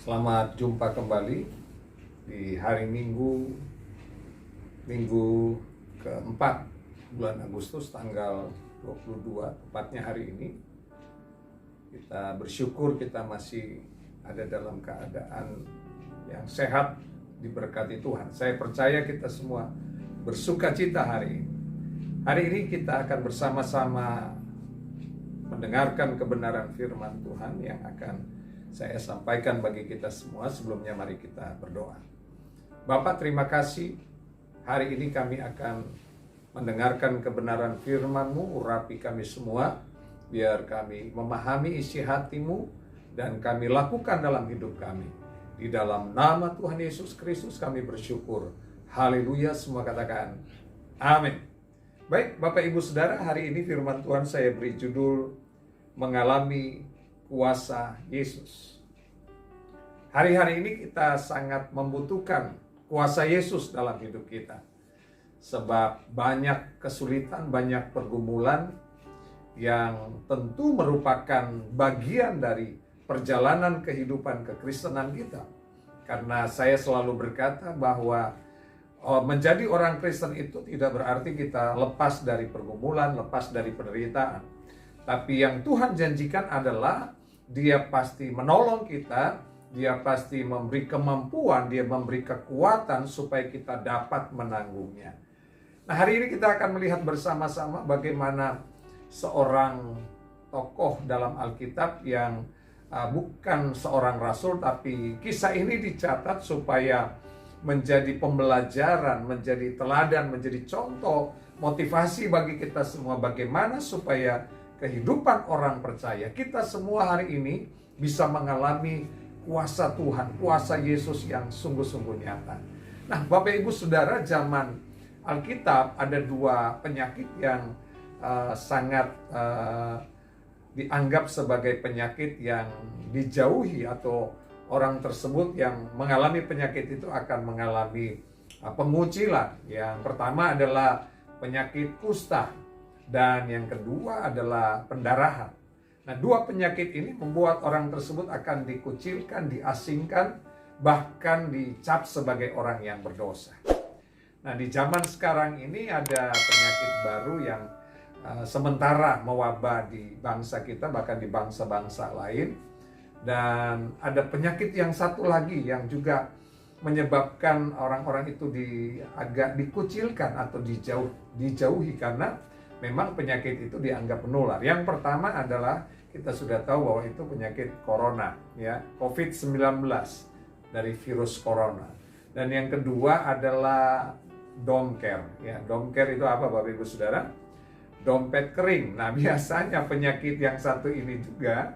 Selamat jumpa kembali di hari Minggu keempat bulan Agustus tanggal 22, tepatnya hari ini. Kita bersyukur kita masih ada dalam keadaan yang sehat, diberkati Tuhan. Saya percaya kita semua bersuka cita hari ini. Hari ini kita akan bersama-sama mendengarkan kebenaran firman Tuhan yang akan saya sampaikan bagi kita semua. Sebelumnya mari kita berdoa. Bapa, terima kasih. Hari ini kami akan mendengarkan kebenaran firman-Mu. Urapi kami semua, biar kami memahami isi hati-Mu dan kami lakukan dalam hidup kami. Di dalam nama Tuhan Yesus Kristus kami bersyukur. Haleluya, semua katakan amin. Baik, Bapak Ibu Saudara, hari ini firman Tuhan saya beri judul Mengalami Kuasa Yesus. Hari-hari ini kita sangat membutuhkan kuasa Yesus dalam hidup kita. Sebab banyak kesulitan, banyak pergumulan yang tentu merupakan bagian dari perjalanan kehidupan kekristenan kita. Karena saya selalu berkata bahwa menjadi orang Kristen itu tidak berarti kita lepas dari pergumulan, lepas dari penderitaan. Tapi yang Tuhan janjikan adalah Dia pasti menolong kita, Dia pasti memberi kemampuan, Dia memberi kekuatan supaya kita dapat menanggungnya. Nah, hari ini kita akan melihat bersama-sama bagaimana seorang tokoh dalam Alkitab yang bukan seorang rasul, tapi kisah ini dicatat supaya menjadi pembelajaran, menjadi teladan, menjadi contoh, motivasi bagi kita semua bagaimana supaya kehidupan orang percaya, kita semua hari ini bisa mengalami kuasa Tuhan, kuasa Yesus yang sungguh-sungguh nyata. Nah, Bapak Ibu Saudara, zaman Alkitab ada dua penyakit yang sangat dianggap sebagai penyakit yang dijauhi, atau orang tersebut yang mengalami penyakit itu akan mengalami pengucilan. Yang pertama adalah penyakit kusta. Dan yang kedua adalah pendarahan. Nah, dua penyakit ini membuat orang tersebut akan dikucilkan, diasingkan, bahkan dicap sebagai orang yang berdosa. Nah, di zaman sekarang ini ada penyakit baru yang sementara mewabah di bangsa kita, bahkan di bangsa-bangsa lain. Dan ada penyakit yang satu lagi yang juga menyebabkan orang-orang itu agak dikucilkan atau dijauhi karena memang penyakit itu dianggap menular. Yang pertama adalah kita sudah tahu bahwa itu penyakit corona, ya, COVID-19 dari virus corona. Dan yang kedua adalah domker, ya. Domker itu apa, Bapak Ibu Saudara? Dompet kering. Nah, biasanya penyakit yang satu ini juga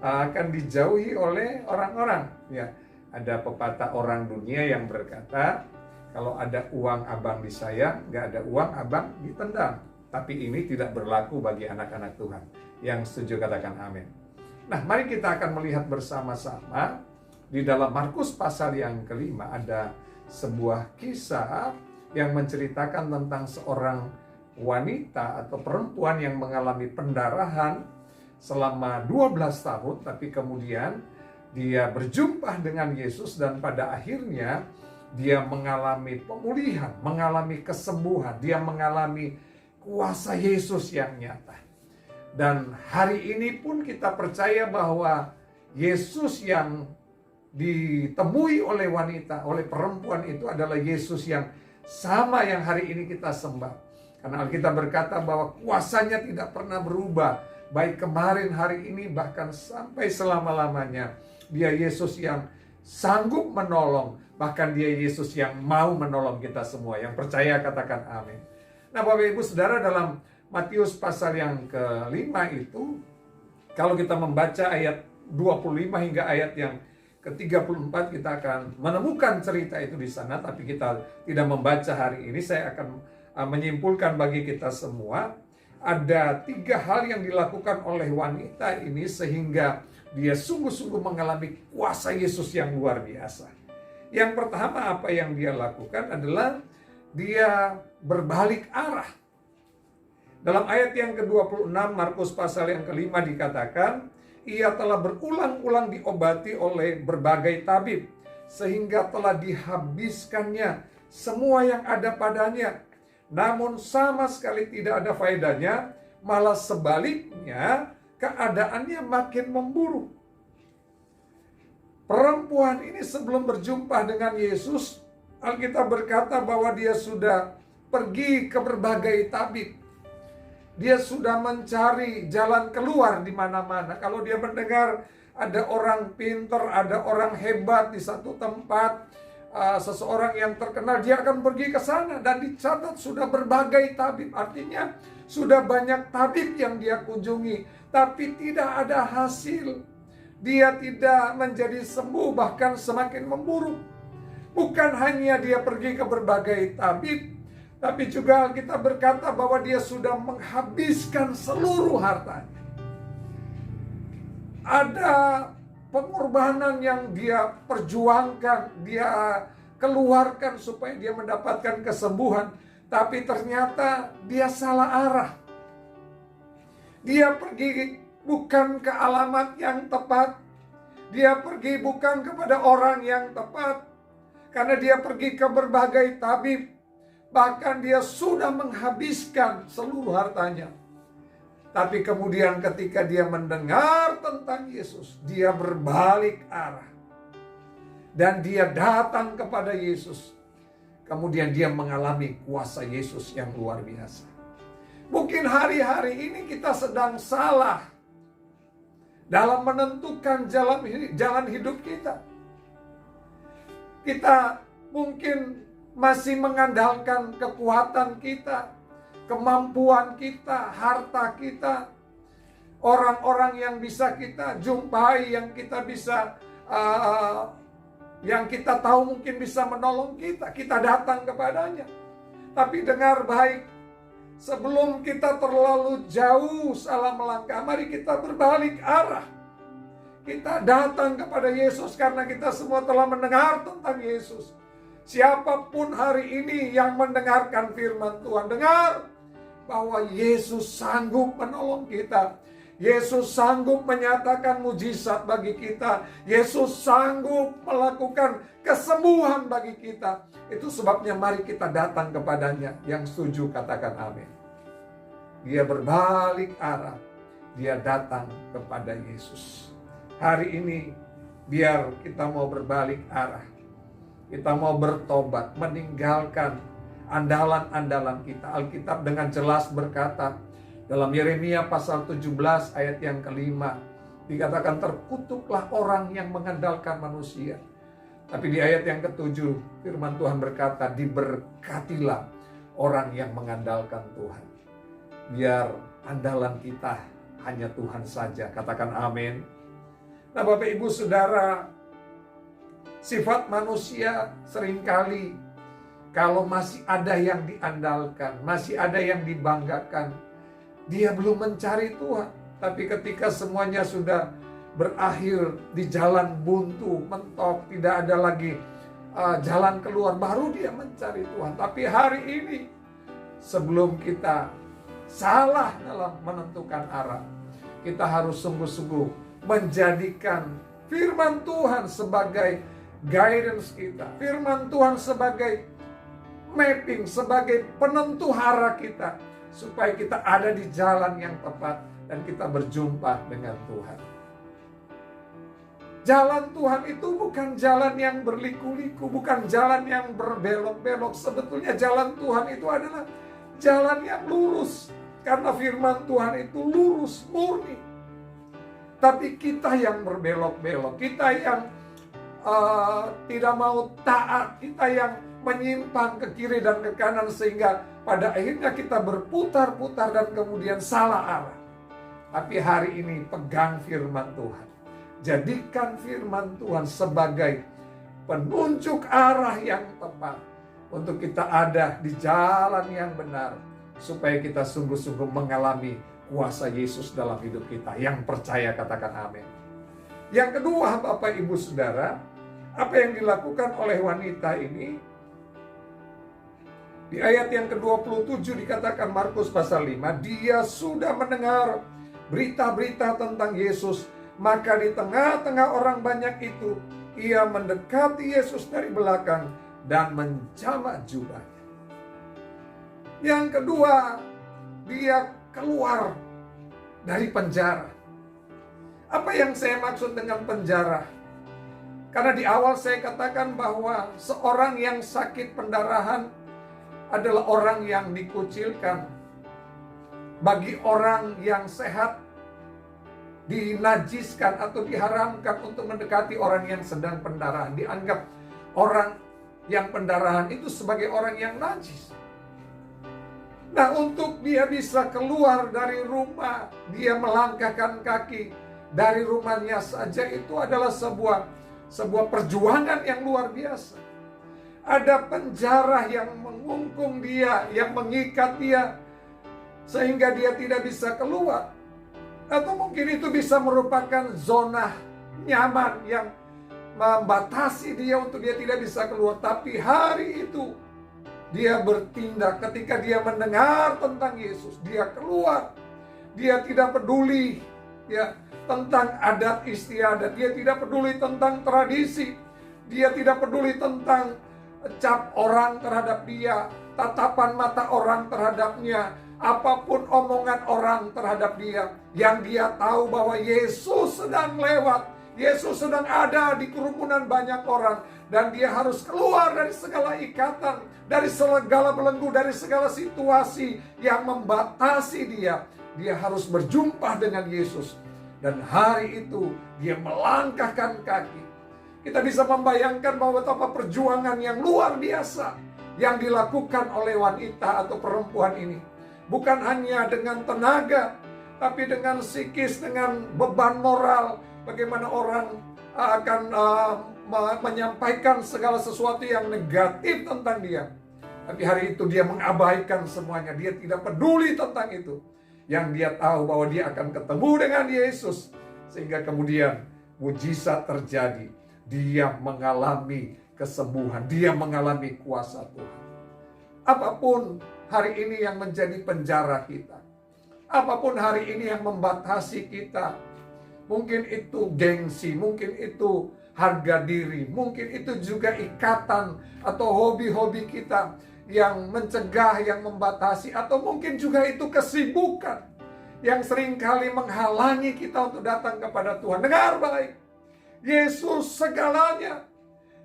akan dijauhi oleh orang-orang, ya. Ada pepatah orang dunia yang berkata, kalau ada uang abang disayang, nggak ada uang abang ditendang. Tapi ini tidak berlaku bagi anak-anak Tuhan. Yang setuju katakan amin. Nah, mari kita akan melihat bersama-sama di dalam Markus pasal yang kelima ada sebuah kisah yang menceritakan tentang seorang wanita atau perempuan yang mengalami pendarahan selama 12 tahun, tapi kemudian dia berjumpa dengan Yesus dan pada akhirnya dia mengalami pemulihan, mengalami kesembuhan, dia mengalami kuasa Yesus yang nyata. Dan hari ini pun kita percaya bahwa Yesus yang ditemui oleh wanita, oleh perempuan itu adalah Yesus yang sama yang hari ini kita sembah. Karena Alkitab berkata bahwa kuasanya tidak pernah berubah. Baik kemarin, hari ini, bahkan sampai selama-lamanya. Dia Yesus yang sanggup menolong. Bahkan dia Yesus yang mau menolong kita semua. Yang percaya katakan amin. Nah, Bapak Ibu Saudara, dalam Matius pasal yang kelima itu, kalau kita membaca ayat 25 hingga ayat yang ke-34, kita akan menemukan cerita itu di sana, tapi kita tidak membaca hari ini. Saya akan menyimpulkan bagi kita semua, ada 3 hal yang dilakukan oleh wanita ini sehingga dia sungguh-sungguh mengalami kuasa Yesus yang luar biasa. Yang pertama, apa yang dia lakukan adalah dia berbalik arah. Dalam ayat yang ke-26 Markus pasal yang kelima dikatakan, ia telah berulang-ulang diobati oleh berbagai tabib, sehingga telah dihabiskannya semua yang ada padanya. Namun sama sekali tidak ada faedahnya, malah sebaliknya keadaannya makin memburuk. Perempuan ini sebelum berjumpa dengan Yesus, Alkitab berkata bahwa dia sudah pergi ke berbagai tabib. Dia sudah mencari jalan keluar di mana-mana. Kalau dia mendengar ada orang pintar, ada orang hebat di satu tempat, seseorang yang terkenal, dia akan pergi ke sana. Dan dicatat sudah berbagai tabib. Artinya sudah banyak tabib yang dia kunjungi, tapi tidak ada hasil. Dia tidak menjadi sembuh, bahkan semakin memburuk. Bukan hanya dia pergi ke berbagai tabib, tapi juga kita berkata bahwa dia sudah menghabiskan seluruh hartanya. Ada pengorbanan yang dia perjuangkan, dia keluarkan supaya dia mendapatkan kesembuhan. Tapi ternyata dia salah arah. Dia pergi bukan ke alamat yang tepat. Dia pergi bukan kepada orang yang tepat. Karena dia pergi ke berbagai tabib. Bahkan dia sudah menghabiskan seluruh hartanya. Tapi kemudian ketika dia mendengar tentang Yesus, dia berbalik arah. Dan dia datang kepada Yesus. Kemudian dia mengalami kuasa Yesus yang luar biasa. Mungkin hari-hari ini kita sedang salah dalam menentukan jalan hidup kita. Kita mungkin masih mengandalkan kekuatan kita, kemampuan kita, harta kita, orang-orang yang bisa kita jumpai, yang kita bisa, yang kita tahu mungkin bisa menolong kita. Kita datang kepadanya. Tapi dengar baik, sebelum kita terlalu jauh salah melangkah, mari kita berbalik arah. Kita datang kepada Yesus karena kita semua telah mendengar tentang Yesus. Siapapun hari ini yang mendengarkan firman Tuhan, dengar bahwa Yesus sanggup menolong kita. Yesus sanggup menyatakan mujizat bagi kita. Yesus sanggup melakukan kesembuhan bagi kita. Itu sebabnya mari kita datang kepadanya. Yang setuju katakan amin. Dia berbalik arah. Dia datang kepada Yesus. Hari ini biar kita mau berbalik arah. Kita mau bertobat, meninggalkan andalan-andalan kita. Alkitab dengan jelas berkata dalam Yeremia pasal 17 ayat yang kelima, dikatakan terkutuklah orang yang mengandalkan manusia. Tapi di ayat yang ketujuh firman Tuhan berkata, diberkatilah orang yang mengandalkan Tuhan. Biar andalan kita hanya Tuhan saja. Katakan amin. Nah Bapak Ibu Saudara, sifat manusia seringkali kalau masih ada yang diandalkan, masih ada yang dibanggakan, dia belum mencari Tuhan. Tapi ketika semuanya sudah berakhir di jalan buntu, mentok, tidak ada lagi jalan keluar, baru dia mencari Tuhan. Tapi hari ini sebelum kita salah dalam menentukan arah, kita harus sungguh-sungguh menjadikan firman Tuhan sebagai guidance kita. Firman Tuhan sebagai mapping, sebagai penentu arah kita. Supaya kita ada di jalan yang tepat dan kita berjumpa dengan Tuhan. Jalan Tuhan itu bukan jalan yang berliku-liku, bukan jalan yang berbelok-belok. Sebetulnya jalan Tuhan itu adalah jalan yang lurus. Karena firman Tuhan itu lurus, murni. Tapi kita yang berbelok-belok, kita yang tidak mau taat, kita yang menyimpang ke kiri dan ke kanan, sehingga pada akhirnya kita berputar-putar dan kemudian salah arah. Tapi hari ini pegang firman Tuhan. Jadikan firman Tuhan sebagai penunjuk arah yang tepat untuk kita ada di jalan yang benar, supaya kita sungguh-sungguh mengalami kuasa Yesus dalam hidup kita. Yang percaya katakan amin. Yang kedua Bapak Ibu Saudara, apa yang dilakukan oleh wanita ini? Di ayat yang ke-27 dikatakan Markus pasal 5, dia sudah mendengar berita-berita tentang Yesus Maka di tengah-tengah orang banyak itu, ia mendekati Yesus dari belakang dan menjamak jubahnya. Yang kedua, dia keluar dari penjara. Apa yang saya maksud dengan penjara? Karena di awal saya katakan bahwa seorang yang sakit pendarahan adalah orang yang dikucilkan. Bagi orang yang sehat, dinajiskan atau diharamkan untuk mendekati orang yang sedang pendarahan. Dianggap orang yang pendarahan itu sebagai orang yang najis. Nah, untuk dia bisa keluar dari rumah, dia melangkahkan kaki dari rumahnya saja, itu adalah sebuah perjuangan yang luar biasa. Ada penjara yang mengungkung dia, yang mengikat dia, sehingga dia tidak bisa keluar. Atau mungkin itu bisa merupakan zona nyaman yang membatasi dia untuk dia tidak bisa keluar. Tapi hari itu dia bertindak ketika dia mendengar tentang Yesus. Dia keluar. Dia tidak peduli tentang adat istiadat. Dia tidak peduli tentang tradisi. Dia tidak peduli tentang cap orang terhadap dia, tatapan mata orang terhadapnya, apapun omongan orang terhadap dia. Yang dia tahu bahwa Yesus sedang lewat, Yesus sedang ada di kerumunan banyak orang, dan dia harus keluar dari segala ikatan, dari segala belenggu, dari segala situasi yang membatasi dia. Dia harus berjumpa dengan Yesus. Dan hari itu dia melangkahkan kaki. Kita bisa membayangkan bahwa betapa perjuangan yang luar biasa yang dilakukan oleh wanita atau perempuan ini. Bukan hanya dengan tenaga, tapi dengan psikis, dengan beban moral. Bagaimana orang akan menyampaikan segala sesuatu yang negatif tentang dia. Tapi hari itu dia mengabaikan semuanya. Dia tidak peduli tentang itu. Yang dia tahu bahwa dia akan ketemu dengan Yesus. Sehingga kemudian mujizat terjadi. Dia mengalami kesembuhan. Dia mengalami kuasa Tuhan. Apapun hari ini yang menjadi penjara kita. Apapun hari ini yang membatasi kita. Mungkin itu gengsi, mungkin itu harga diri, mungkin itu juga ikatan atau hobi-hobi kita yang mencegah, yang membatasi, atau mungkin juga itu kesibukan yang seringkali menghalangi kita untuk datang kepada Tuhan. Dengar baik, Yesus segalanya.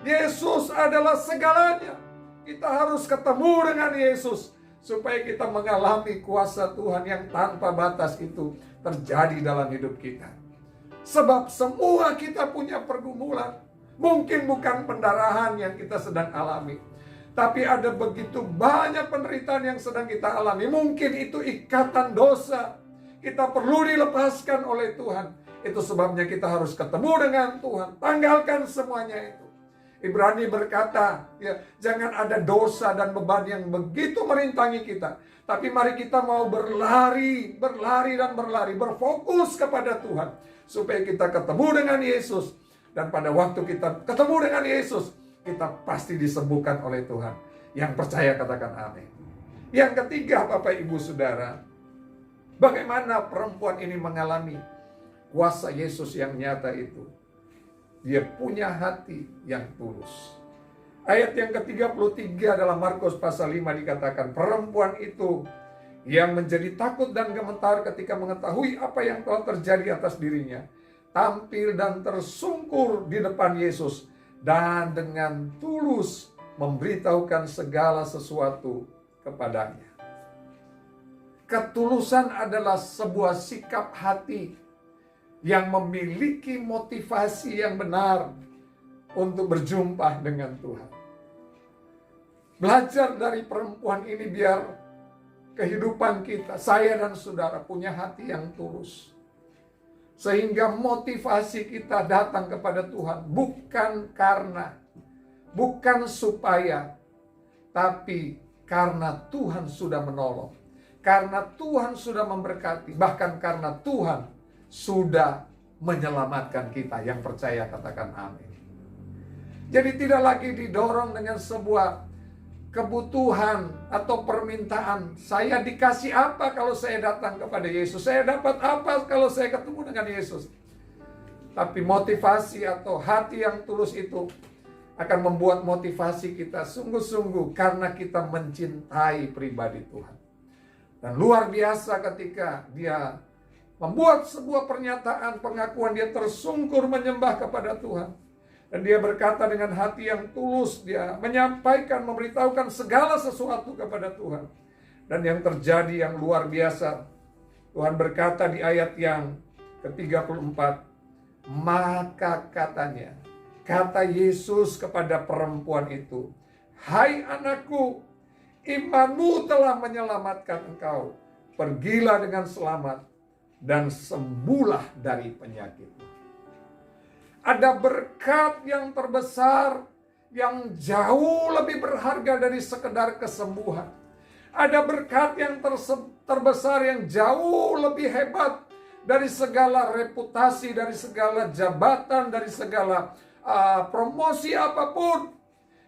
Yesus adalah segalanya. Kita harus ketemu dengan Yesus supaya kita mengalami kuasa Tuhan yang tanpa batas itu terjadi dalam hidup kita. Sebab semua kita punya pergumulan. Mungkin bukan pendarahan yang kita sedang alami, tapi ada begitu banyak penderitaan yang sedang kita alami. Mungkin itu ikatan dosa. Kita perlu dilepaskan oleh Tuhan. Itu sebabnya kita harus ketemu dengan Tuhan. Tanggalkan semuanya itu. Ibrani berkata, jangan ada dosa dan beban yang begitu merintangi kita. Tapi mari kita mau berlari dan berlari, berfokus kepada Tuhan. Supaya kita ketemu dengan Yesus. Dan pada waktu kita ketemu dengan Yesus, kita pasti disembuhkan oleh Tuhan. Yang percaya katakan amin. Yang ketiga, Bapak Ibu Saudara, bagaimana perempuan ini mengalami kuasa Yesus yang nyata itu? Dia punya hati yang tulus. Ayat yang ke-33 dalam Markus pasal 5 dikatakan, perempuan itu yang menjadi takut dan gemetar ketika mengetahui apa yang telah terjadi atas dirinya, tampil dan tersungkur di depan Yesus dan dengan tulus memberitahukan segala sesuatu kepadanya. Ketulusan adalah sebuah sikap hati yang memiliki motivasi yang benar untuk berjumpa dengan Tuhan. Belajar dari perempuan ini biar kehidupan kita, saya dan saudara punya hati yang tulus. Sehingga motivasi kita datang kepada Tuhan bukan supaya, tapi karena Tuhan sudah menolong. Karena Tuhan sudah memberkati, bahkan karena Tuhan sudah menyelamatkan kita. Yang percaya katakan amin. Jadi tidak lagi didorong dengan sebuah kebutuhan atau permintaan. Saya dikasih apa kalau saya datang kepada Yesus? Saya dapat apa kalau saya ketemu dengan Yesus? Tapi motivasi atau hati yang tulus itu akan membuat motivasi kita sungguh-sungguh karena kita mencintai pribadi Tuhan. Dan luar biasa ketika dia membuat sebuah pernyataan pengakuan, dia tersungkur menyembah kepada Tuhan. Dan dia berkata dengan hati yang tulus, dia menyampaikan, memberitahukan segala sesuatu kepada Tuhan. Dan yang terjadi yang luar biasa, Tuhan berkata di ayat yang ke-34, maka katanya, kata Yesus kepada perempuan itu, hai anakku, imanmu telah menyelamatkan engkau. Pergilah dengan selamat dan sembuhlah dari penyakitmu. Ada berkat yang terbesar yang jauh lebih berharga dari sekedar kesembuhan. Ada berkat yang terbesar yang jauh lebih hebat dari segala reputasi, dari segala jabatan, dari segala promosi apapun,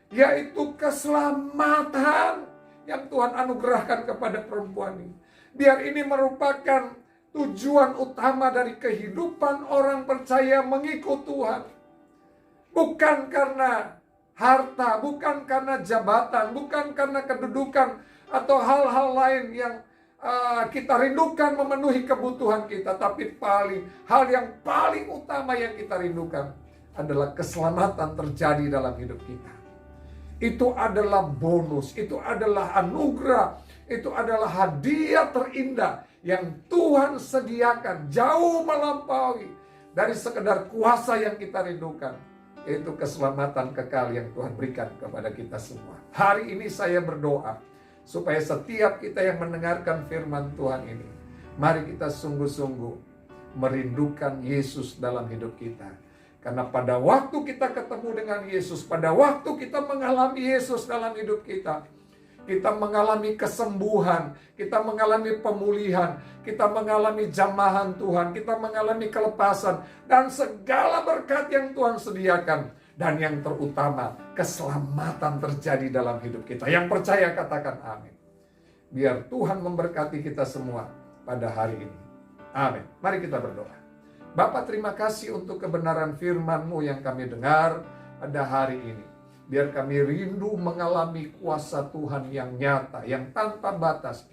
yaitu keselamatan yang Tuhan anugerahkan kepada perempuan ini. Biar ini merupakan tujuan utama dari kehidupan orang percaya mengikut Tuhan. Bukan karena harta, bukan karena jabatan, bukan karena kedudukan atau hal-hal lain yang kita rindukan memenuhi kebutuhan kita. Tapi hal yang paling utama yang kita rindukan adalah keselamatan terjadi dalam hidup kita. Itu adalah bonus, itu adalah anugerah, itu adalah hadiah terindah yang Tuhan sediakan, jauh melampaui dari sekedar kuasa yang kita rindukan, yaitu keselamatan kekal yang Tuhan berikan kepada kita semua. Hari ini saya berdoa supaya setiap kita yang mendengarkan firman Tuhan ini, mari kita sungguh-sungguh merindukan Yesus dalam hidup kita. Karena pada waktu kita ketemu dengan Yesus, pada waktu kita mengalami Yesus dalam hidup kita, kita mengalami kesembuhan, kita mengalami pemulihan, kita mengalami jamahan Tuhan, kita mengalami kelepasan, dan segala berkat yang Tuhan sediakan. Dan yang terutama, keselamatan terjadi dalam hidup kita. Yang percaya katakan amin. Biar Tuhan memberkati kita semua pada hari ini. Amin. Mari kita berdoa. Bapa, terima kasih untuk kebenaran firman-Mu yang kami dengar pada hari ini. Biar kami rindu mengalami kuasa Tuhan yang nyata, yang tanpa batas.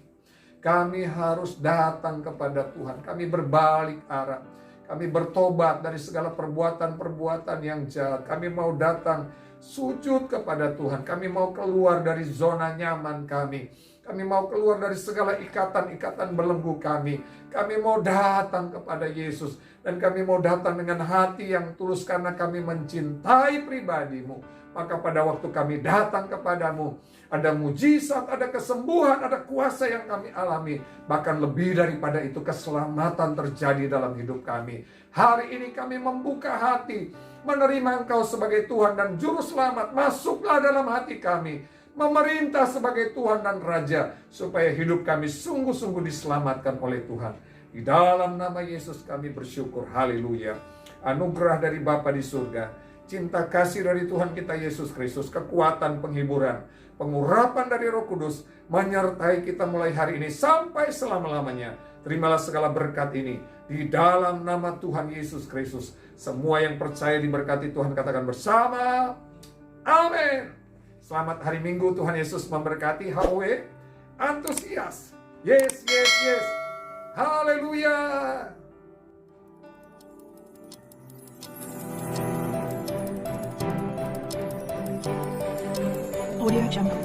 Kami harus datang kepada Tuhan. Kami berbalik arah. Kami bertobat dari segala perbuatan-perbuatan yang jahat. Kami mau datang sujud kepada Tuhan. Kami mau keluar dari zona nyaman kami. Kami mau keluar dari segala ikatan-ikatan belenggu kami. Kami mau datang kepada Yesus. Dan kami mau datang dengan hati yang tulus karena kami mencintai pribadi-Mu. Maka pada waktu kami datang kepadamu, ada mujizat, ada kesembuhan, ada kuasa yang kami alami. Bahkan lebih daripada itu, keselamatan terjadi dalam hidup kami. Hari ini kami membuka hati, menerima Engkau sebagai Tuhan dan Juru Selamat. Masuklah dalam hati kami, memerintah sebagai Tuhan dan Raja, supaya hidup kami sungguh-sungguh diselamatkan oleh Tuhan. Di dalam nama Yesus kami bersyukur. Haleluya. Anugerah dari Bapa di surga, cinta kasih dari Tuhan kita Yesus Kristus, kekuatan penghiburan, pengurapan dari Roh Kudus menyertai kita mulai hari ini sampai selama-lamanya. Terimalah segala berkat ini di dalam nama Tuhan Yesus Kristus. Semua yang percaya diberkati Tuhan katakan bersama, amin. Selamat hari Minggu, Tuhan Yesus memberkati. Hawe, antusias. Yes, yes, yes. Haleluya. Audio Jungle.